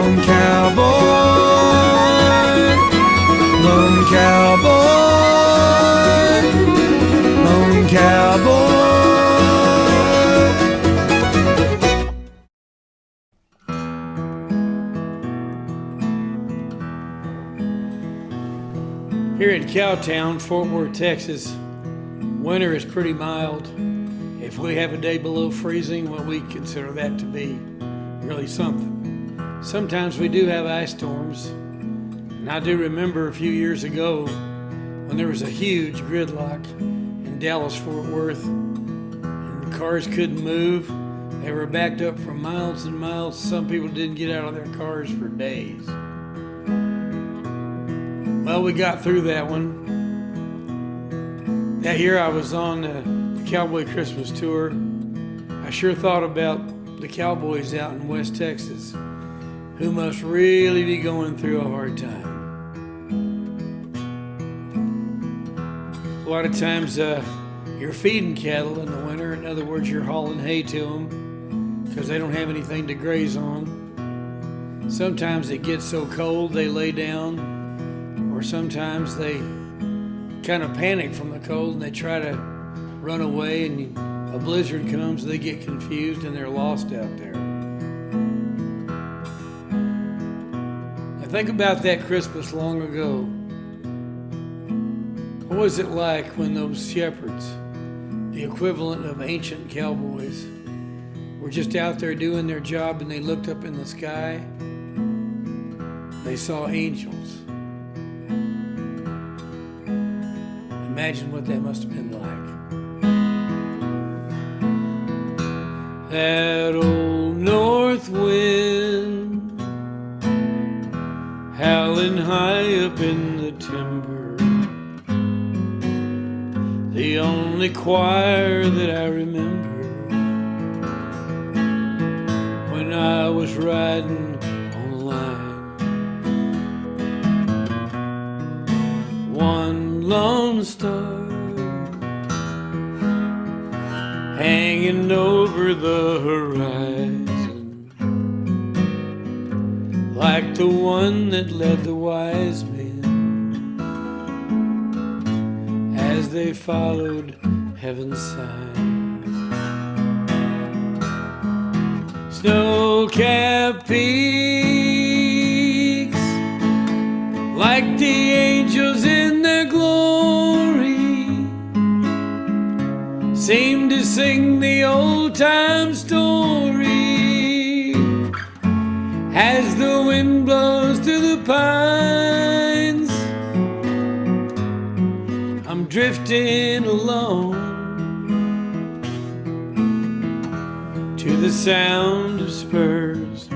Lone cowboy, lone cowboy, lone cowboy. Here in Cowtown, Fort Worth, Texas, winter is pretty mild. If we have a day below freezing, well, we consider that to be really something. Sometimes we do have ice storms, and I do remember a few years ago when there was a huge gridlock in Dallas-Fort Worth, and cars couldn't move. They were backed up for miles and miles. Some people didn't get out of their cars for days. Well, we got through that one. That year I was on the Cowboy Christmas tour. I sure thought about the cowboys out in West Texas who must really be going through a hard time. A lot of times you're feeding cattle in the winter. In other words, you're hauling hay to them because they don't have anything to graze on. Sometimes it gets so cold they lay down, or sometimes they kind of panic from the cold and they try to run away, and a blizzard comes, they get confused and they're lost out there. Now think about that Christmas long ago. What was it like when those shepherds, the equivalent of ancient cowboys, were just out there doing their job and they looked up in the sky? They saw angels. Imagine what that must have been like. That old north wind howling high up in the timber, the only choir that I remember when I was riding on the line. One lone star hanging over the horizon, like the one that led the wise men as they followed heaven's signs. Snow-capped peaks, like the angels in their glory, seem to sing the old-time story as the wind blows through the pines. I'm drifting alone to the sound of spurs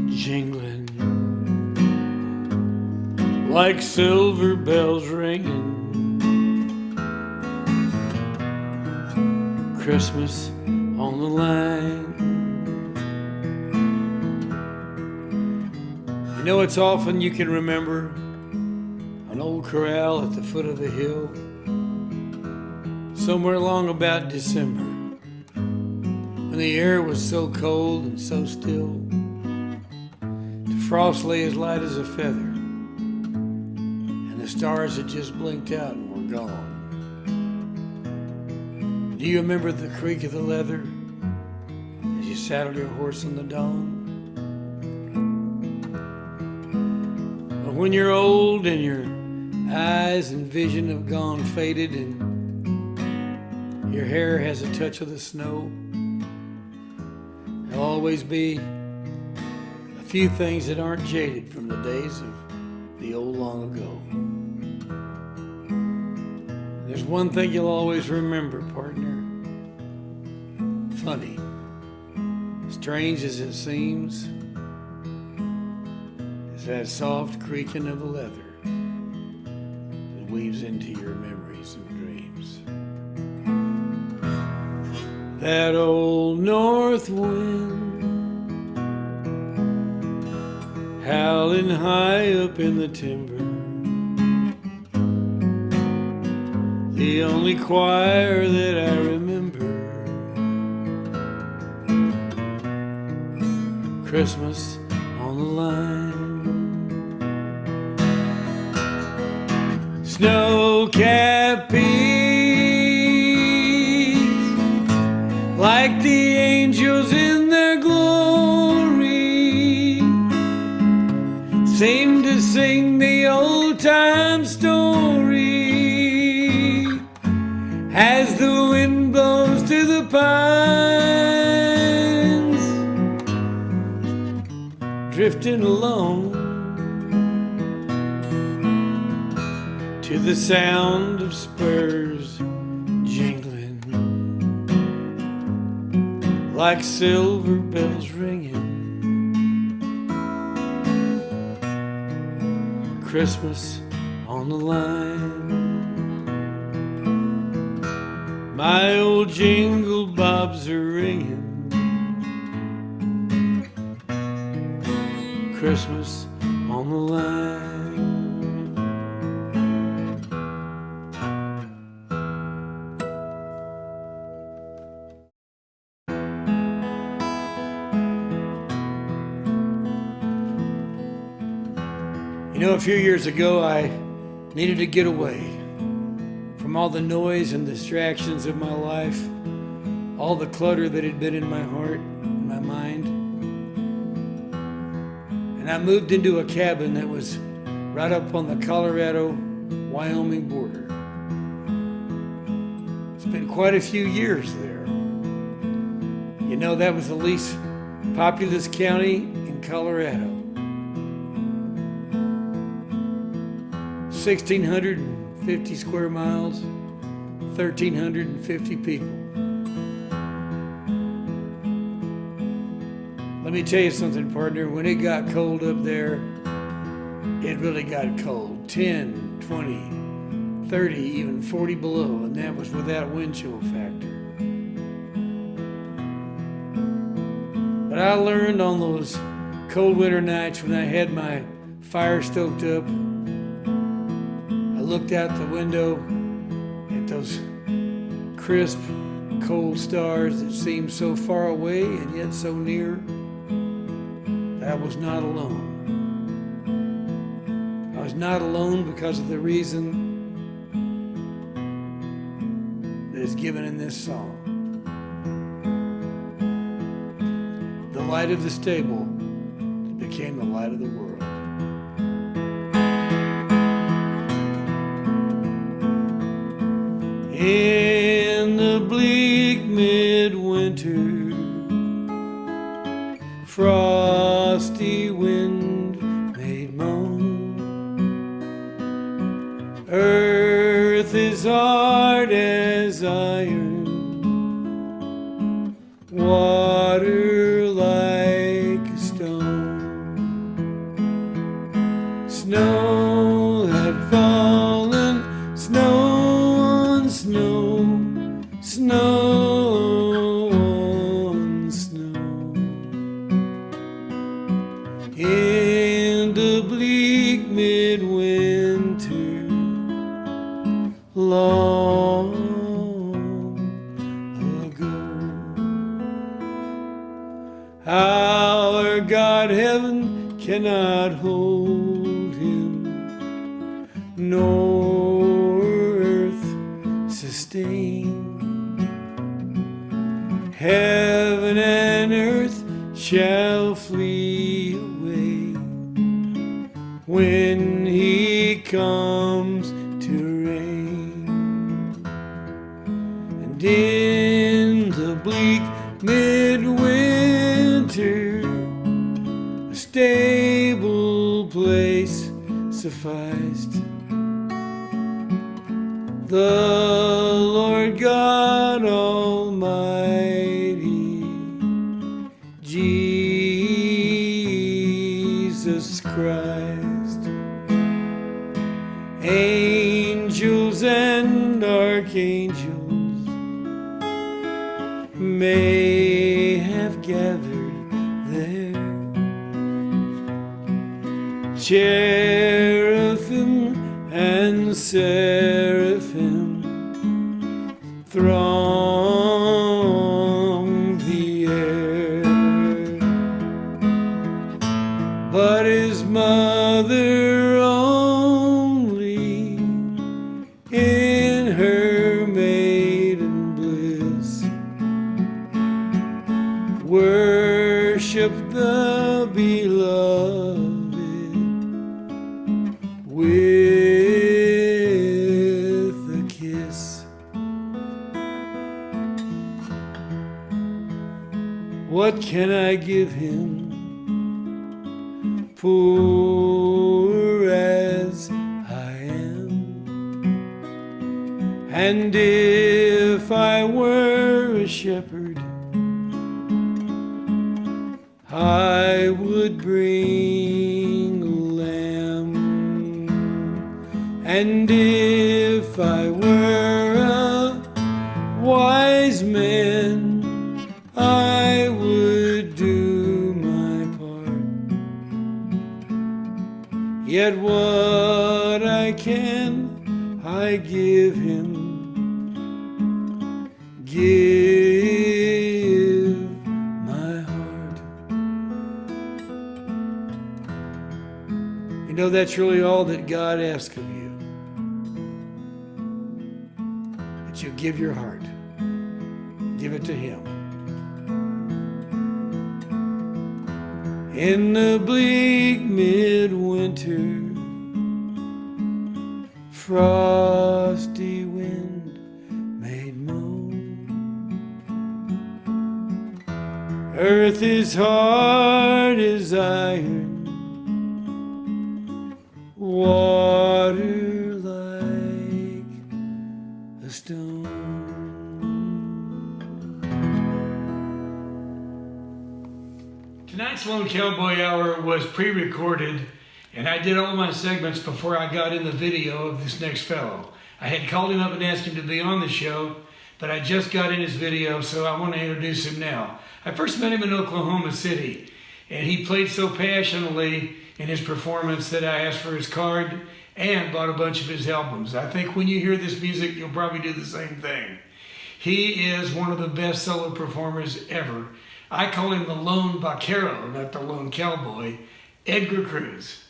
jingling, like silver bells ringing. Christmas on the line. You know, it's often you can remember an old corral at the foot of a hill, somewhere along about December, when the air was so cold and so still, the frost lay as light as a feather, and the stars had just blinked out and were gone. Do you remember the creak of the leather as you saddled your horse in the dawn? But when you're old and your eyes and vision have gone faded and your hair has a touch of the snow, there'll always be a few things that aren't jaded from the days of the old long ago. There's one thing you'll always remember, partner. Funny, strange as it seems, is that soft creaking of the leather that weaves into your memories and dreams. That old north wind howling high up in the timber, the only choir that I remember. Christmas on on the line. Snow-capped peaks, like the angels in their glory, seem to sing the old-time story as the wind blows to the pines, drifting along to the sound of spurs jingling, like silver bells ringing. Christmas on the line. My old jingle bobs are ringing. Christmas on the line. You know, a few years ago, I needed to get away from all the noise and distractions of my life, all the clutter that had been in my heart and my mind. And I moved into a cabin that was right up on the Colorado-Wyoming border. Spent quite a few years there. You know, that was the least populous county in Colorado. 1,650 square miles, 1,350 people. Let me tell you something, partner. When it got cold up there, it really got cold. 10, 20, 30, even 40 below, and that was without wind chill factor. But I learned on those cold winter nights when I had my fire stoked up, I looked out the window at those crisp, cold stars that seemed so far away and yet so near. I was not alone. I was not alone because of the reason that is given in this song. The light of the stable became the light of the world. In the bleak midwinter, frosty wind made moan. Earth is hard as iron, water like a stone. Snow had fallen, snow on snow, snow on snow. In the bleak midwinter, long ago. Our God heaven cannot hold him, nor earth sustain. Heaven and earth shall flee away when he comes to reign. And in the bleak midwinter, a stable place sufficed. The Lord God Almighty, Jesus Christ, angels and archangels may have gathered there. Cherubim and seraphim throng the air, but his mother only in her maiden bliss worship the beloved with a kiss. What can I give him, poor as I am? And if I were a shepherd, I would bring a lamb. And if I were a wise man, I would do my part. Yet what I can, I give him. Give my heart. You know, that's really all that God asks of you. That you give your heart. Give it to him. In the bleak midwinter, frosty wind made moan. Earth is hard as iron, water like a stone. Tonight's Lone Cowboy Hour was pre-recorded, and I did all my segments before I got in the video of this next fellow. I had called him up and asked him to be on the show, but I just got in his video, so I want to introduce him now. I first met him in Oklahoma City, and he played so passionately in his performance that I asked for his card and bought a bunch of his albums. I think when you hear this music, you'll probably do the same thing. He is one of the best solo performers ever. I call him the Lone Vaquero, not the Lone Cowboy, Edgar Cruz.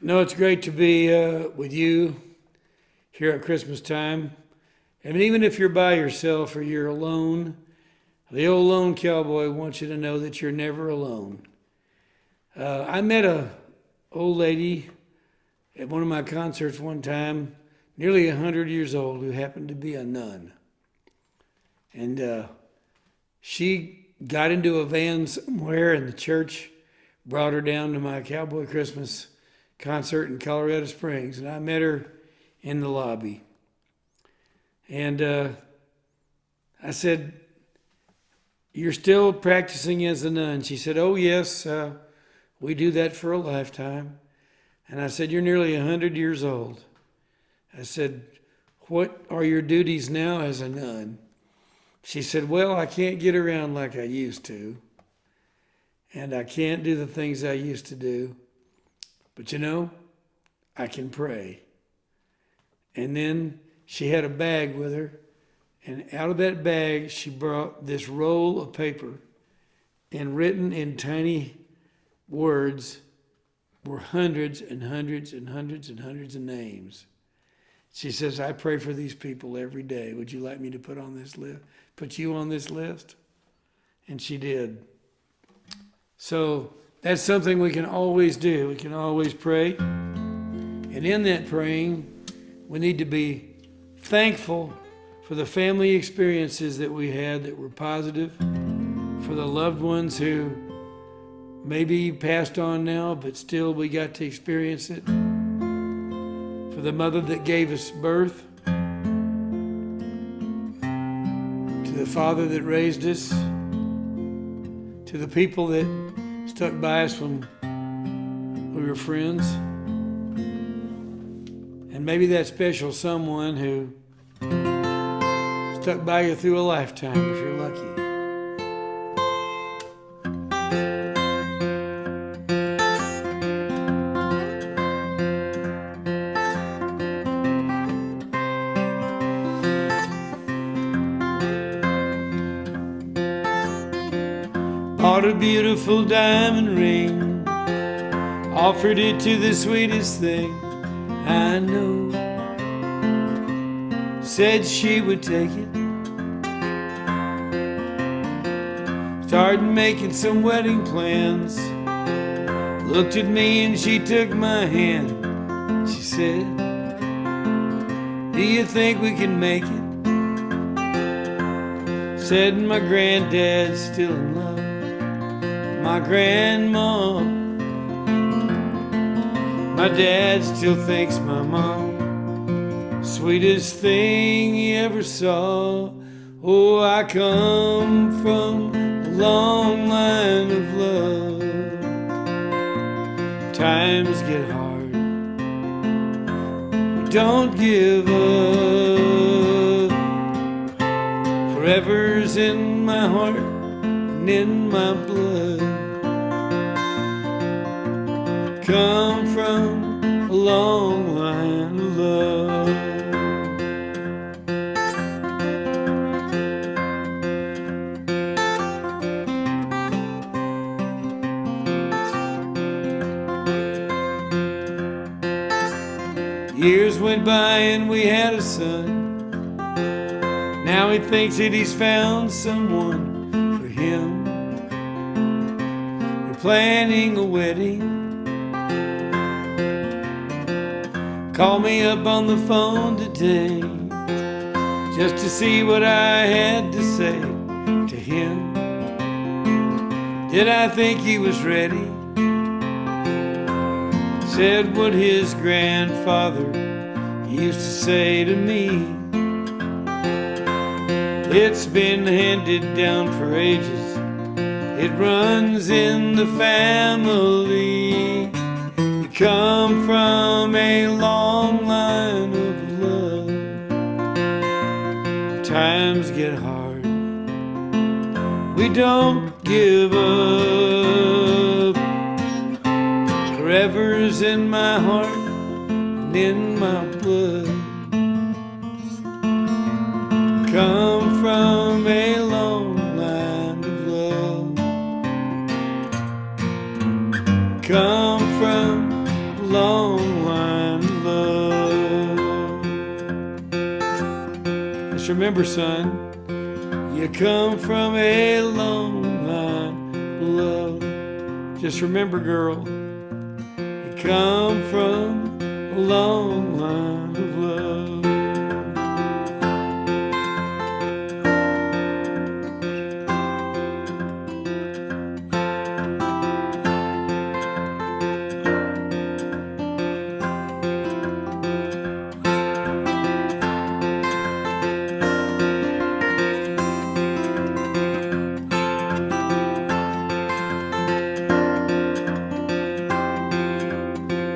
No, it's great to be with you here at Christmas time. And even if you're by yourself or you're alone, the old lone cowboy wants you to know that you're never alone. I met a old lady at one of my concerts one time, nearly 100 years old, who happened to be a nun. And she got into a van somewhere, and the church brought her down to my Cowboy Christmas concert in Colorado Springs, and I met her in the lobby. And I said, "You're still practicing as a nun?" She said, "Oh, yes, we do that for a lifetime." And I said, "You're nearly 100 years old." I said, "What are your duties now as a nun?" She said, "Well, I can't get around like I used to, and I can't do the things I used to do. But you know, I can pray." And then she had a bag with her, and out of that bag, she brought this roll of paper, and written in tiny words were hundreds and hundreds and hundreds and hundreds of names. She says, "I pray for these people every day. Would you like me to put you on this list?" And she did. So that's something we can always do. We can always pray. And in that praying, we need to be thankful for the family experiences that we had that were positive, for the loved ones who maybe passed on now, but still we got to experience it, for the mother that gave us birth, to the father that raised us, to the people that stuck by us when we were friends, and maybe that special someone who stuck by you through a lifetime if you're lucky. Bought a beautiful diamond ring, offered it to the sweetest thing I know. Said she would take it. Started making some wedding plans. Looked at me and she took my hand. She said, "Do you think we can make it?" Said, "My granddad's still in love. My grandma, my dad still thinks my mom sweetest thing he ever saw. Oh, I come from a long line of love. Times get hard, but don't give up. Forever's in my heart and in my blood. Come from a long line of love." Years went by and we had a son. Now he thinks that he's found someone for him. We're planning a wedding. Called me up on the phone today just to see what I had to say to him. Did I think he was ready? Said what his grandfather used to say to me. It's been handed down for ages. It runs in the family. We come from a long line of love. Times get hard. We don't give up. Forever's in my heart and in my blood. Come from a long line of love. Come from a long Just remember, son, you come from a long line of love. Just remember, girl, you come from a long line of love.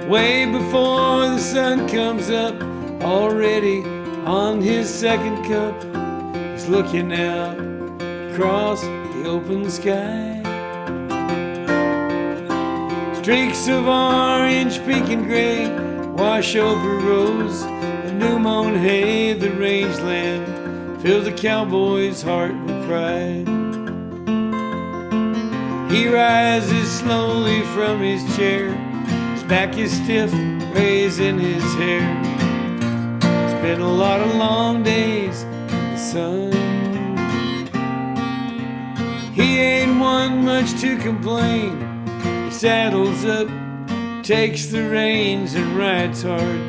Way before the sun comes up, already on his second cup, he's looking out across the open sky. Streaks of orange, pink and gray wash over rows of new mown hay. The rangeland fills the cowboy's heart with pride. He rises slowly from his chair, back is stiff, raising his hair. It's been a lot of long days in the sun. He ain't one much to complain. He saddles up, takes the reins, and rides hard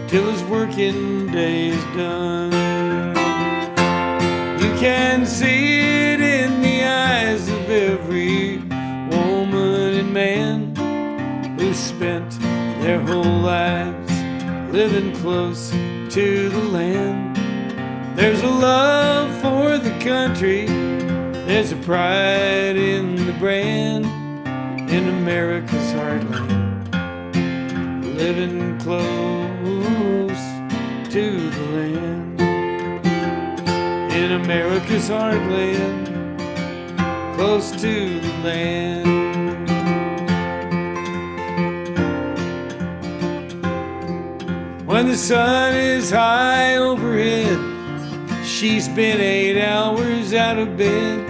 till his working day is done. You can see it in the eyes of every woman and man who spent their whole lives living close to the land. There's a love for the country, there's a pride in the brand, in America's heartland, living close to the land. In America's heartland, close to the land. When the sun is high overhead, she's been 8 hours out of bed.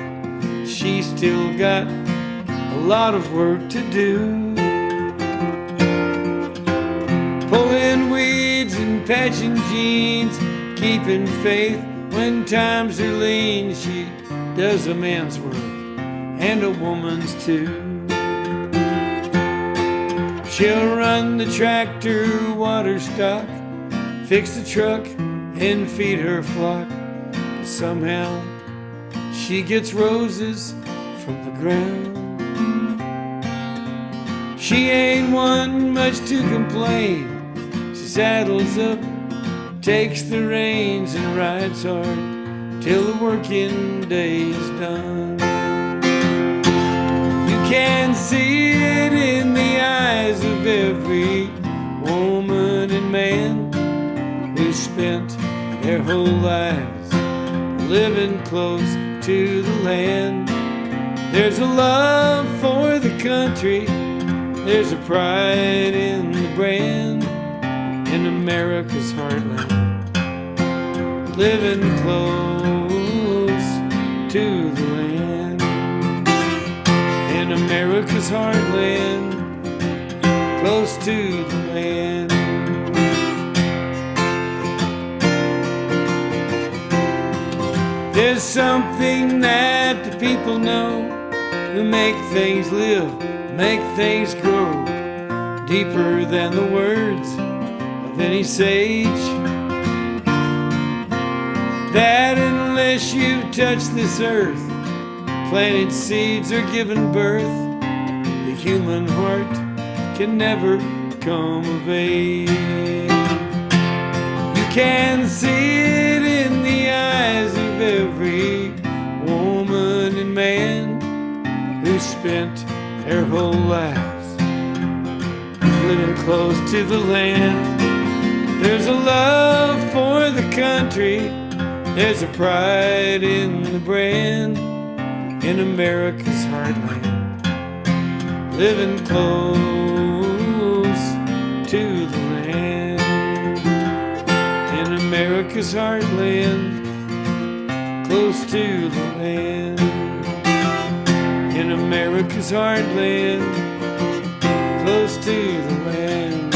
She's still got a lot of work to do, pulling weeds and patching jeans, keeping faith when times are lean. She does a man's work and a woman's too. She'll run the tractor, water stock, fix the truck, and feed her flock. But somehow she gets roses from the ground. She ain't one much to complain. She saddles up, takes the reins, and rides hard till the working day's done. You can see it in the eyes of every woman and man who spent their whole lives living close to the land. There's a love for the country, there's a pride in the brand, in America's heartland, living close to the land. In America's heartland, close to the land. There's something that the people know who make things live, make things grow, deeper than the words of any sage. That unless you've touched this earth, planted seeds or given birth, the human heart can never come of age. You can see it in the eyes of every woman and man who spent their whole lives living close to the land. There's a love for the country, there's a pride in the brand, in America's heartland, living close to the land. In America's heartland, close to the land. In America's heartland, close to the land.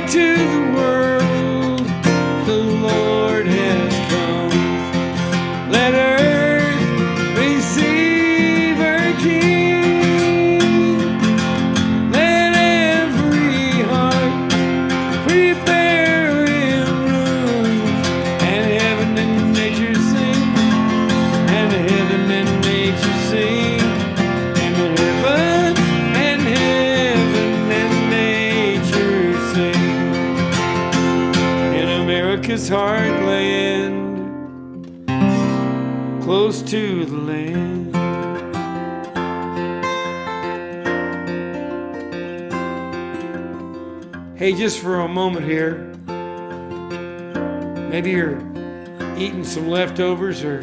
light to the world, the Lord has come. Let earth receive her King. Let every heart prepare him room, and heaven and nature sing, and heaven and nature sing, and heaven and nature sing. In America's heartland, close to the land. Hey, just for a moment here, maybe you're eating some leftovers, or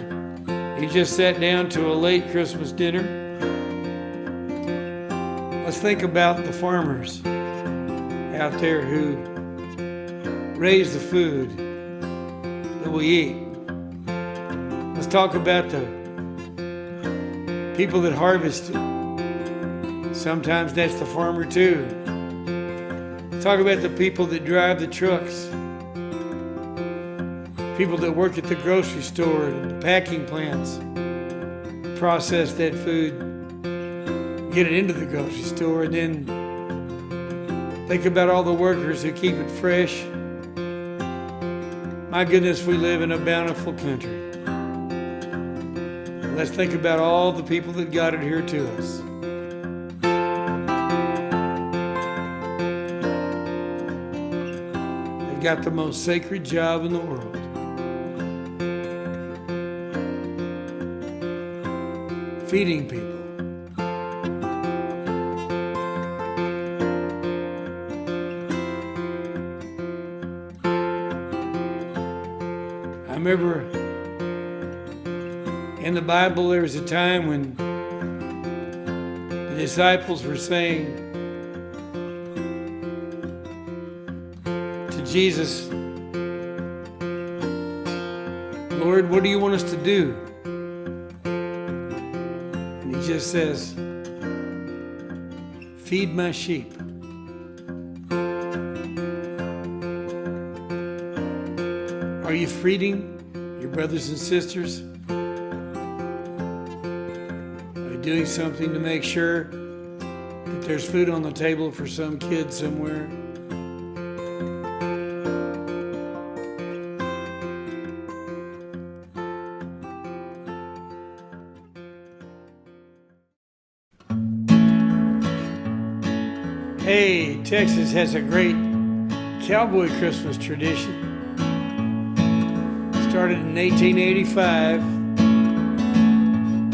you just sat down to a late Christmas dinner. Let's think about the farmers out there who raise the food that we eat. Let's talk about the people that harvest it. Sometimes that's the farmer too. Let's talk about the people that drive the trucks, people that work at the grocery store and the packing plants, process that food, get it into the grocery store, and then think about all the workers who keep it fresh. My goodness, we live in a bountiful country. Let's think about all the people that got it here to us. They've got the most sacred job in the world. Feeding people. I remember in the Bible there was a time when the disciples were saying to Jesus, Lord, what do you want us to do? And he just says, feed my sheep. Are you feeding your brothers and sisters? Are you doing something to make sure that there's food on the table for some kid somewhere? Hey, Texas has a great Cowboy Christmas tradition. Started in 1885,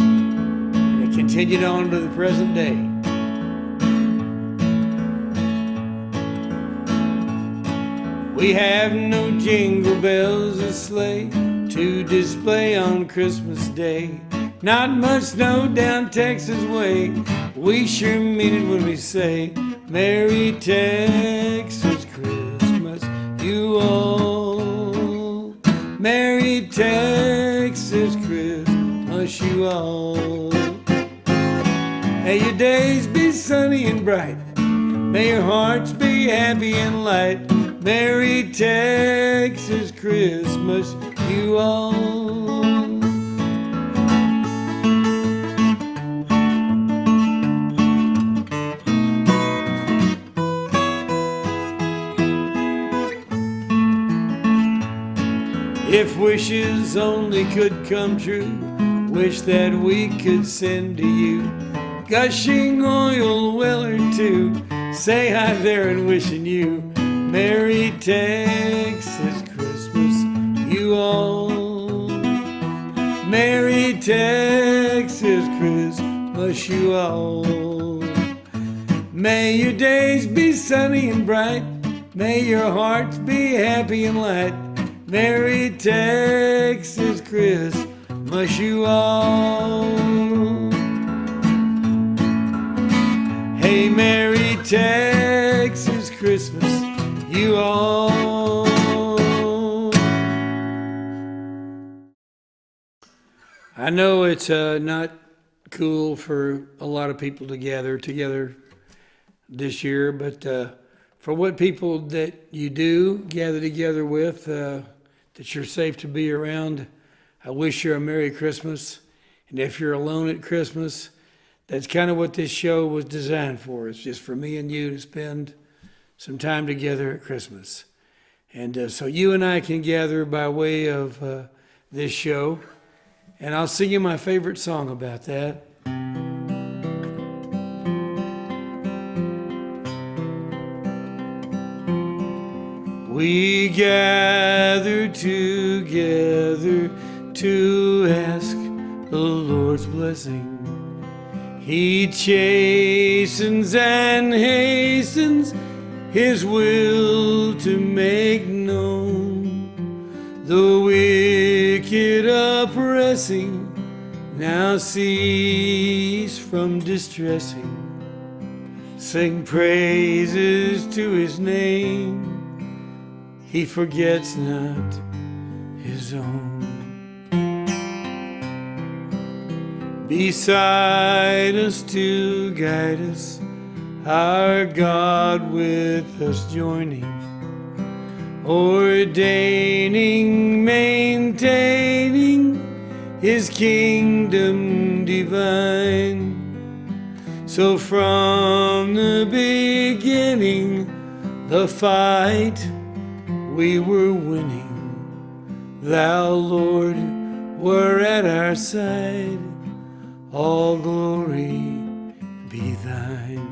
and it continued on to the present day. We have no jingle bells or sleigh to display on Christmas Day. Not much snow down Texas way. We sure mean it when we say, Merry Texas Christmas, you all. Merry Texas Christmas, you all. May your days be sunny and bright. May your hearts be happy and light. Merry Texas Christmas, you all. If wishes only could come true, wish that we could send to you gushing oil well or two. Say hi there and wishing you Merry Texas Christmas, you all. Merry Texas Christmas, you all. May your days be sunny and bright. May your hearts be happy and light. Merry Texas Christmas, you all. Hey, Merry Texas Christmas, you all. I know it's not cool for a lot of people to gather together this year, but for what people that you do gather together with, that you're safe to be around. I wish you a Merry Christmas. And if you're alone at Christmas, that's kind of what this show was designed for. It's just for me and you to spend some time together at Christmas. And so you and I can gather by way of this show. And I'll sing you my favorite song about that. We gather together to ask the Lord's blessing. He chastens and hastens His will to make known. The wicked oppressing now cease from distressing. Sing praises to His name. He forgets not His own. Beside us to guide us, our God with us joining, ordaining, maintaining His kingdom divine. So from the beginning, the fight we were winning. Thou, Lord, were at our side. All glory be thine.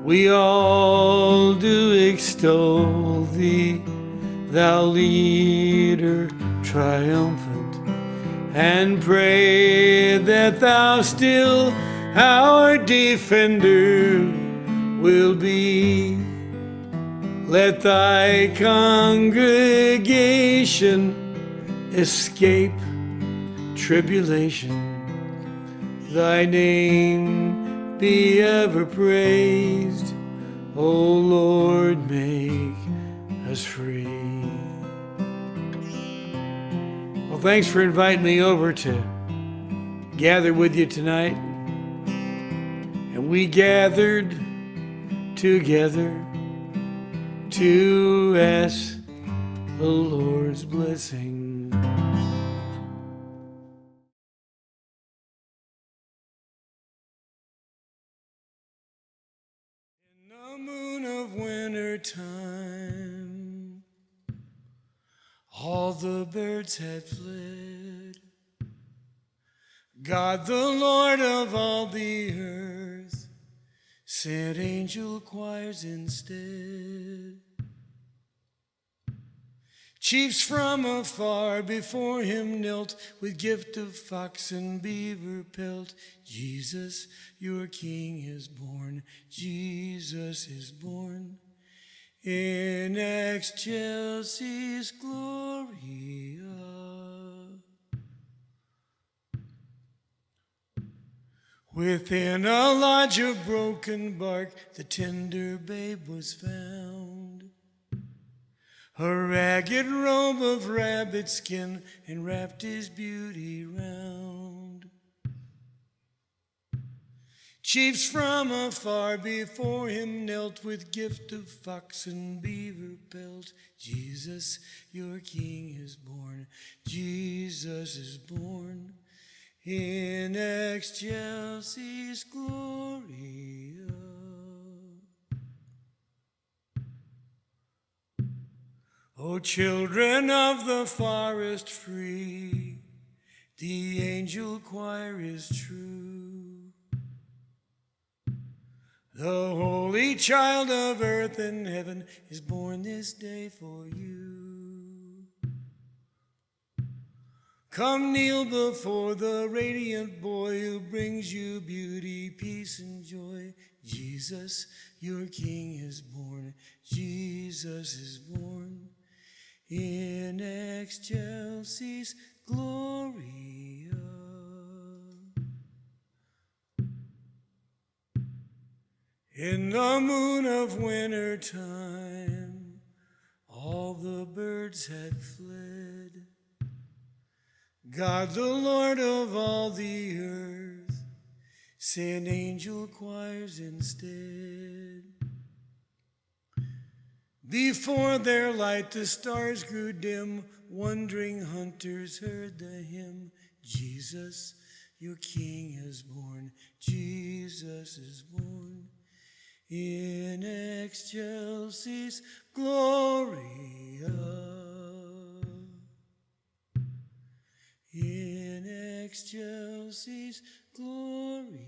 We all do extol Thee, Thou leader triumphant, and pray that Thou still our defender will be. Let Thy congregation escape tribulation. Thy name be ever praised. O Lord, make us free. Well, thanks for inviting me over to gather with you tonight. And we gathered together to ask the Lord's blessing. In the moon of winter time, all the birds had fled. God, the Lord of all the earth, sent angel choirs instead. Chiefs from afar before Him knelt, with gift of fox and beaver pelt. Jesus, your King is born. Jesus is born. In excelsis Gloria. Within a lodge of broken bark, the tender babe was found. A ragged robe of rabbit skin enwrapped His beauty round. Chiefs from afar before Him knelt, with gift of fox and beaver pelt. Jesus, your King is born. Jesus is born. In excelsis Gloria. O children of the forest free, the angel choir is true. The holy child of earth and heaven is born this day for you. Come kneel before the radiant boy who brings you beauty, peace, and joy. Jesus, your King is born. Jesus is born. In excelsis Gloria. In the moon of winter time, all the birds had fled. God, the Lord of all the earth, send angel choirs instead. Before their light the stars grew dim, wondering hunters heard the hymn, Jesus, your King is born, Jesus is born. In excelsis Gloria, in excelsis Gloria.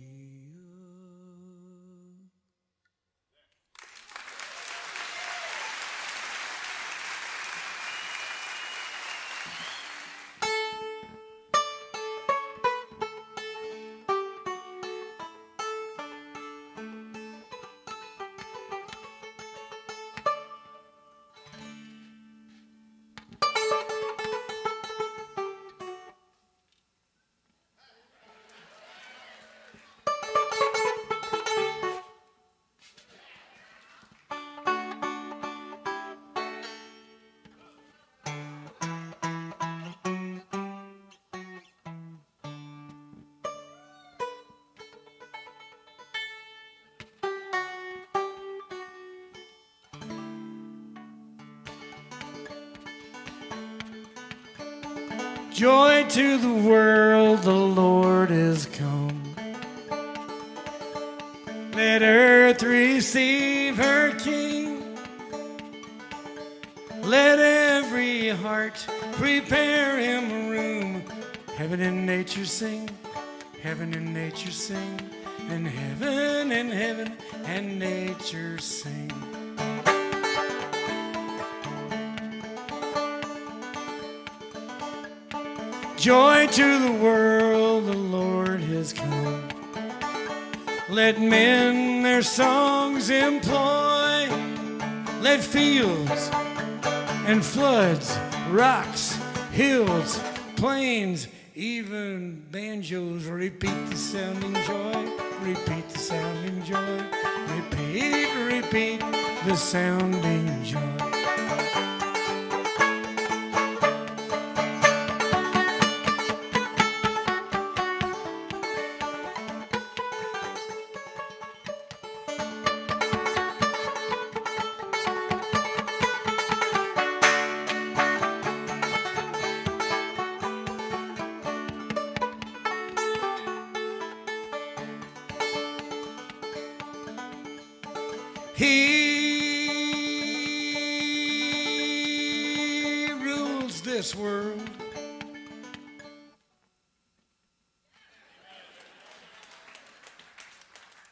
Joy to the world, the Lord is come. Let earth receive her King. Let every heart prepare him a room. Heaven and nature sing, heaven and nature sing, and heaven and nature sing. Joy to the world, the Lord has come. Let men their songs employ. Let fields and floods, rocks, hills, plains, even banjos repeat the sounding joy. Repeat the sounding joy. Repeat the sounding joy. He rules this world.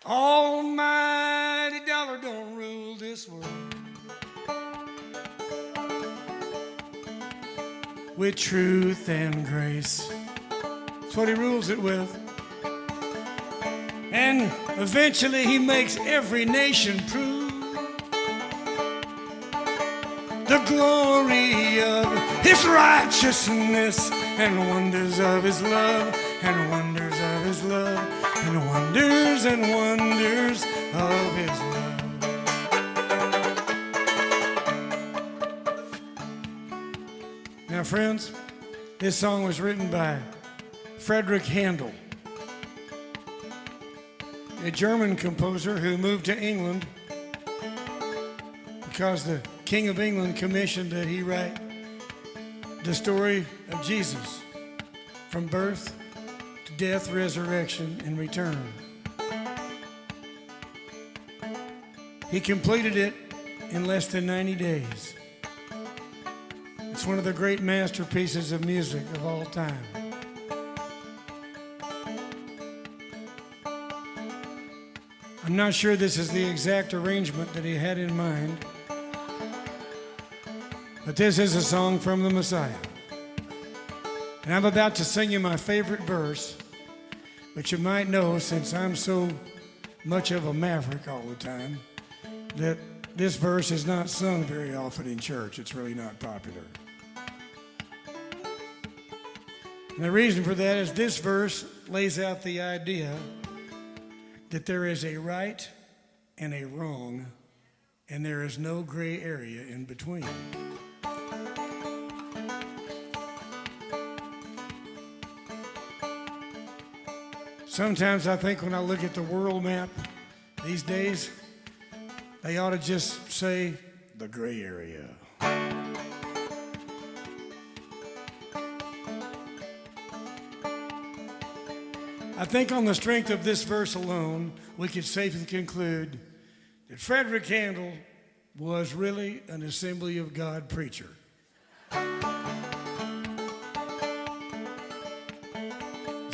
Almighty dollar don't rule this world. With truth and grace, that's what he rules it with. And eventually he makes every nation prove the glory of his righteousness and wonders of his love and wonders of his love and wonders of his love. Now, friends, this song was written by Frederick Handel, a German composer who moved to England because the King of England commissioned that he write the story of Jesus from birth to death, resurrection, and return. He completed it in less than 90 days. It's one of the great masterpieces of music of all time. I'm not sure this is the exact arrangement that he had in mind, but this is a song from the Messiah. And I'm about to sing you my favorite verse, but you might know, since I'm so much of a maverick all the time, that this verse is not sung very often in church. It's really not popular. And the reason for that is this verse lays out the idea that there is a right and a wrong, and there is no gray area in between. Sometimes I think when I look at the world map these days, they ought to just say the gray area. I think on the strength of this verse alone, we could safely conclude that Frederick Handel was really an Assembly of God preacher.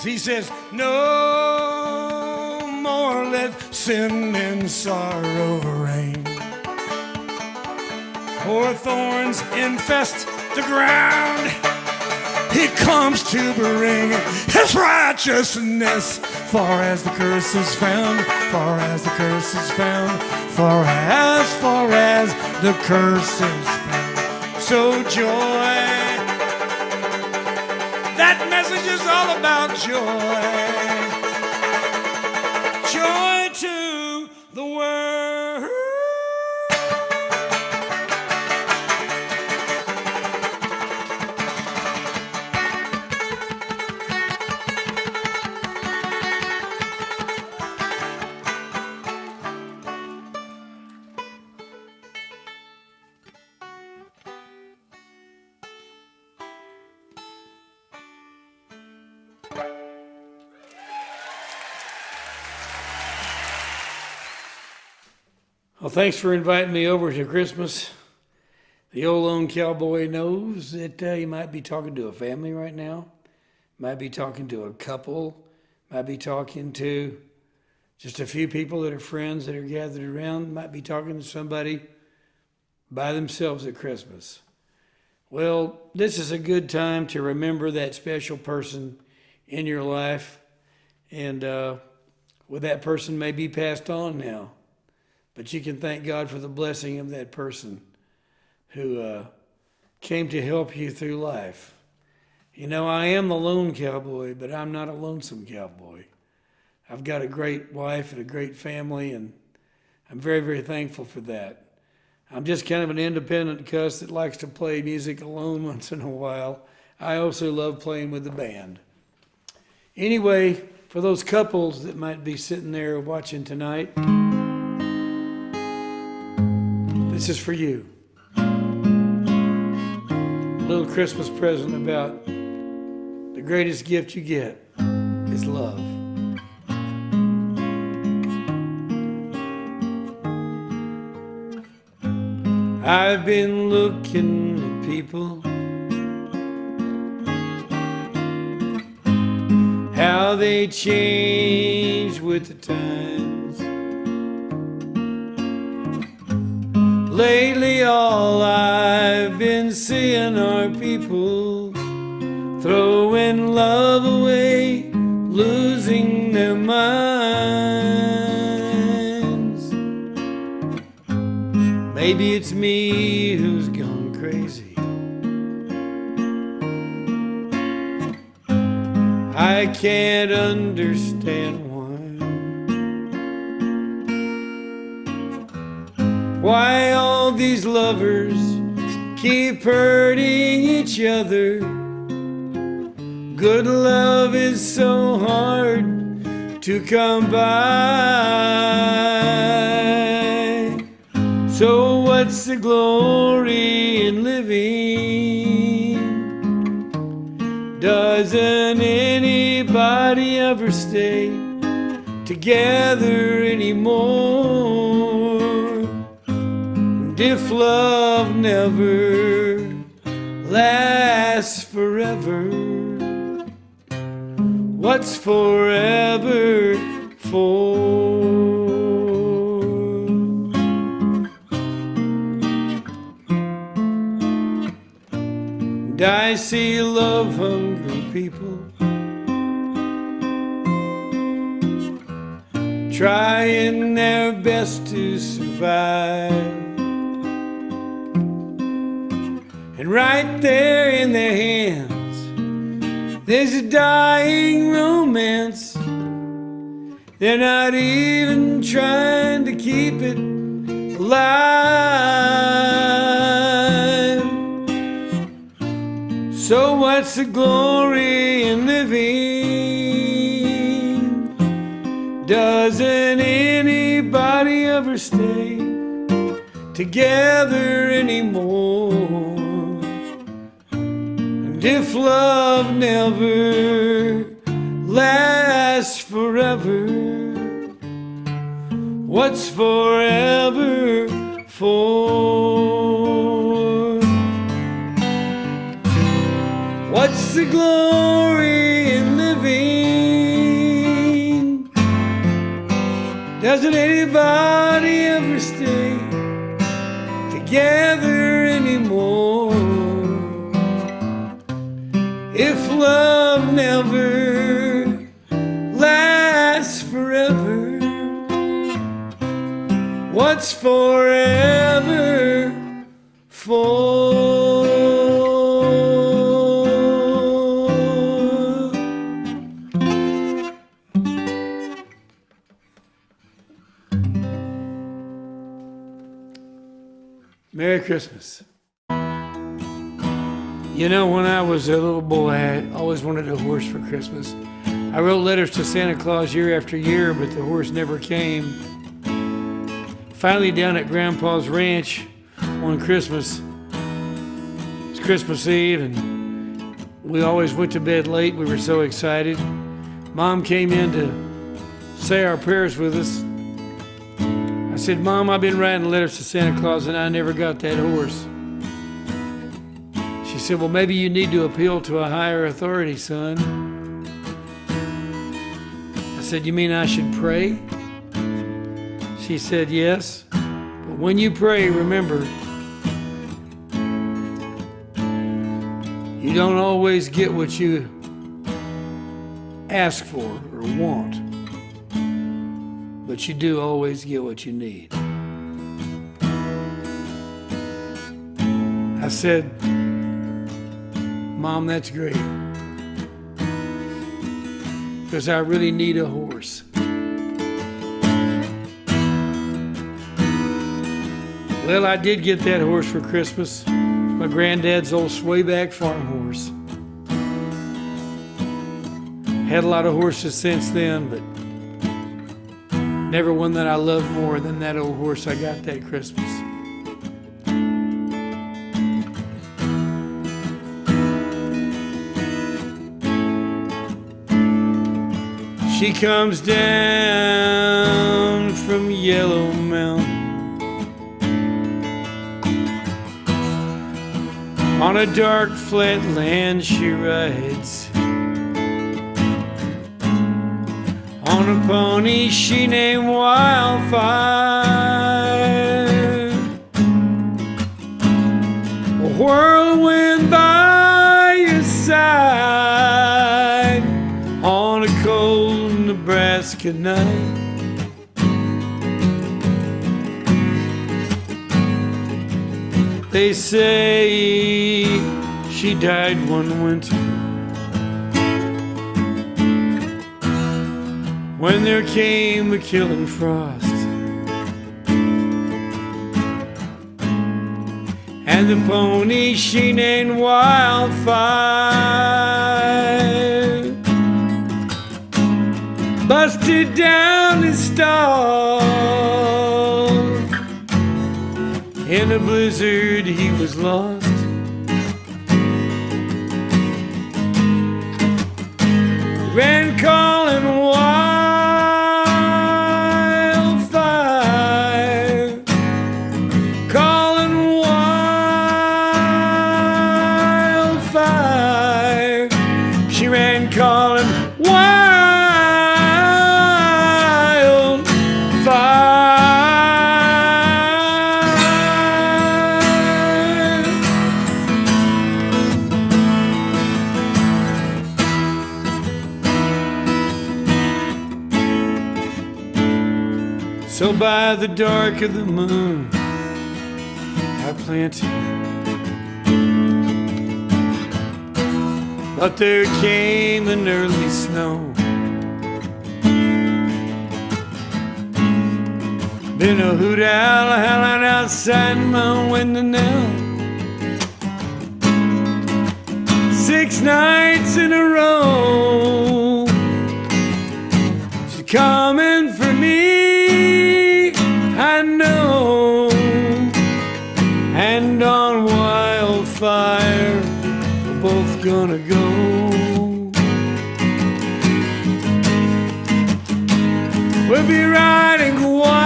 He says, no more let sin and sorrow reign, or thorns infest the ground. He comes to bring his righteousness, far as the curse is found, far as the curse is found, far as the curse is found. So joy, that message is all about joy. Joy to the world. Well, thanks for inviting me over to Christmas. The old lone cowboy knows that he might be talking to a family right now, might be talking to a couple, might be talking to just a few people that are friends that are gathered around, might be talking to somebody by themselves at Christmas. Well, this is a good time to remember that special person in your life, and that person may be passed on now. But you can thank God for the blessing of that person who came to help you through life. You know, I am the lone cowboy, but I'm not a lonesome cowboy. I've got a great wife and a great family, and I'm very, very thankful for that. I'm just kind of an independent cuss that likes to play music alone once in a while. I also love playing with the band. Anyway, for those couples that might be sitting there watching tonight, this is for you. A little Christmas present about the greatest gift you get is love. I've been looking at people, how they change with the times. Lately all I've been seeing are people throwing love away, losing their minds. Maybe it's me who's gone crazy. I can't understand why all these lovers keep hurting each other. Good love is so hard to come by. So what's the glory in living? Doesn't anybody ever stay together anymore? If love never lasts forever, what's forever for? And I see love-hungry people trying their best to survive. And right there in their hands, there's a dying romance. They're not even trying to keep it alive. So what's the glory in living? Doesn't anybody ever stay together anymore? And if love never lasts forever, what's forever for? What's the glory in living? Doesn't anybody ever stay together anymore? If love never lasts forever, what's forever for? Merry Christmas. You know, when I was a little boy, I always wanted a horse for Christmas. I wrote letters to Santa Claus year after year, but the horse never came. Finally, down at Grandpa's ranch on Christmas, it's Christmas Eve, and we always went to bed late. We were so excited. Mom came in to say our prayers with us. I said, Mom, I've been writing letters to Santa Claus, and I never got that horse. She said, well, maybe you need to appeal to a higher authority, son. I said, you mean I should pray? She said, yes. But when you pray, remember, you don't always get what you ask for or want, but you do always get what you need. I said, Mom, that's great, because I really need a horse. Well, I did get that horse for Christmas, my granddad's old swayback farm horse. Had a lot of horses since then, but never one that I loved more than that old horse I got that Christmas. She comes down from Yellow Mountain on a dark flat land she rides, on a pony she named Wildfire. A whirlwind by your side on a cold Nebraska night. They say she died one winter when there came a killing frost, and the pony she named Wildfire busted down his stall. In a blizzard he was lost. Ran calling wildfire, calling wildfire. She ran calling wildfire. So by the dark of the moon I planted, but there came an early snow. Been a hoot owl howling outside my window now, 6 nights in a row. She's coming I know. And on wildfire, we're both gonna go. We'll be riding wildfire,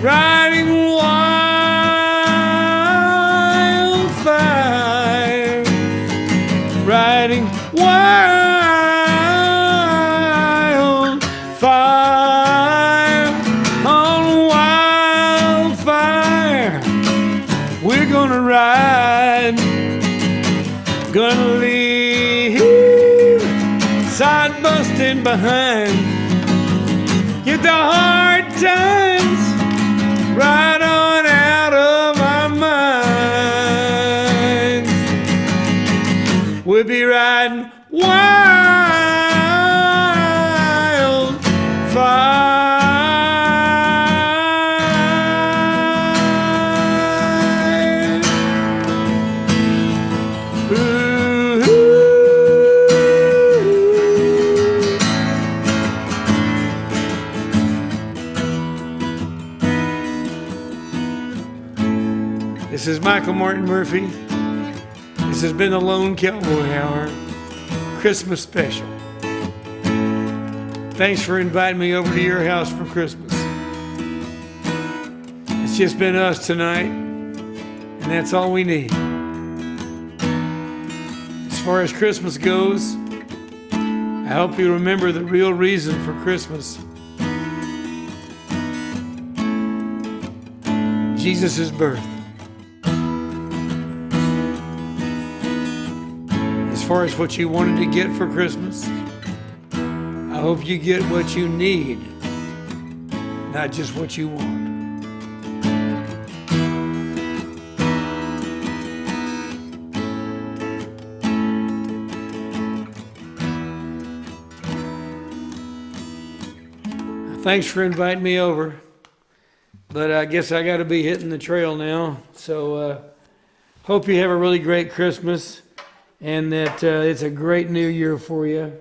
riding wildfire, riding wildfire, on wildfire. We're gonna ride, gonna leave, side busting behind. Get the hard times right on out of our minds. We'll be riding wildfire. Ooh. This is Michael Martin Murphy. This has been the Lone Cowboy Hour Christmas special. Thanks for inviting me over to your house for Christmas. It's just been us tonight, and that's all we need. As far as Christmas goes, I hope you remember the real reason for Christmas. Jesus' birth. As far as what you wanted to get for Christmas, I hope you get what you need, not just what you want. Thanks for inviting me over, but I guess I got to be hitting the trail now. So hope you have a really great Christmas, and that it's a great new year for you.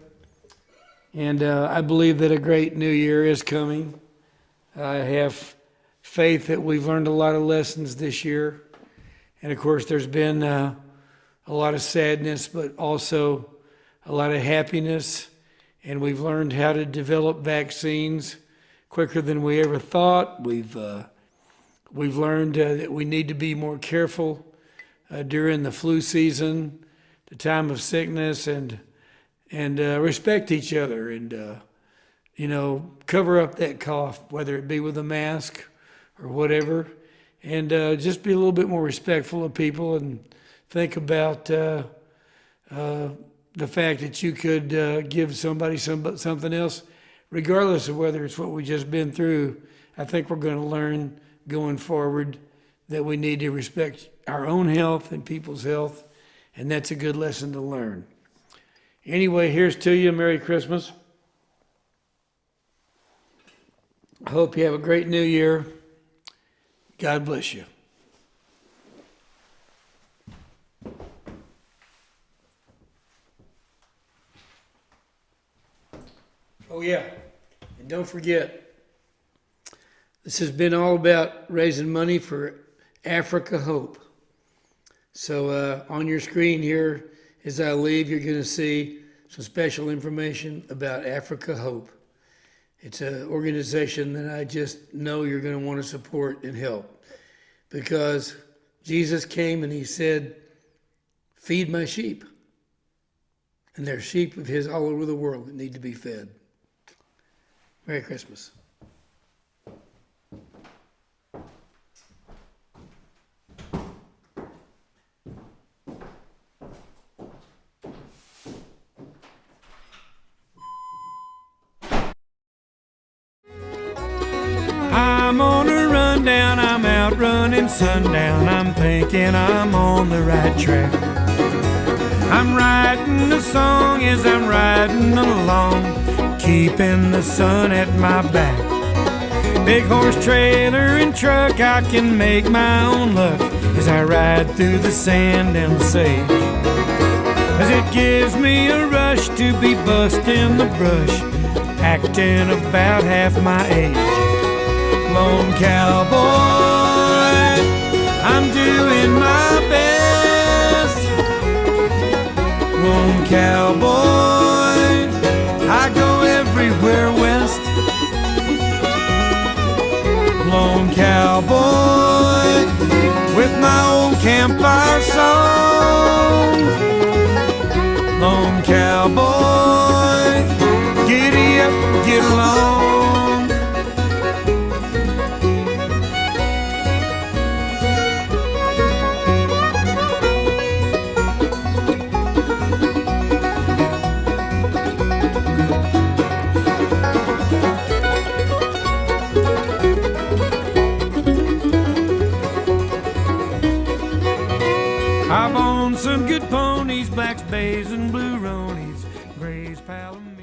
And I believe that a great new year is coming. I have faith that we've learned a lot of lessons this year. And of course, there's been a lot of sadness, but also a lot of happiness. And we've learned how to develop vaccines quicker than we ever thought. We've learned that we need to be more careful during the flu season, the time of sickness, and respect each other, and cover up that cough, whether it be with a mask or whatever, and just be a little bit more respectful of people, and think about the fact that you could give somebody something else, regardless of whether it's what we've just been through. I think we're going to learn going forward that we need to respect our own health and people's health, and that's a good lesson to learn. Anyway, here's to you. Merry Christmas. I hope you have a great new year. God bless you. Oh, yeah. And don't forget, this has been all about raising money for Africa Hope. So on your screen here, as I leave, you're going to see some special information about Africa Hope. It's an organization that I just know you're going to want to support and help, because Jesus came and he said, feed my sheep. And there's sheep of his all over the world that need to be fed. Merry Christmas. I'm on a rundown, I'm out running sundown. I'm thinking I'm on the right track. I'm writing a song as I'm riding along, keeping the sun at my back. Big horse trailer and truck, I can make my own luck as I ride through the sand and the sage. 'Cause it gives me a rush to be busting the brush acting about half my age. Lone cowboy, I'm doing my best. Lone cowboy, I go everywhere west. Lone cowboy, with my old campfire song. Lone cowboy, giddy up, get along. I've owned some good ponies, blacks, bays, and blue ronies, grays, palomino.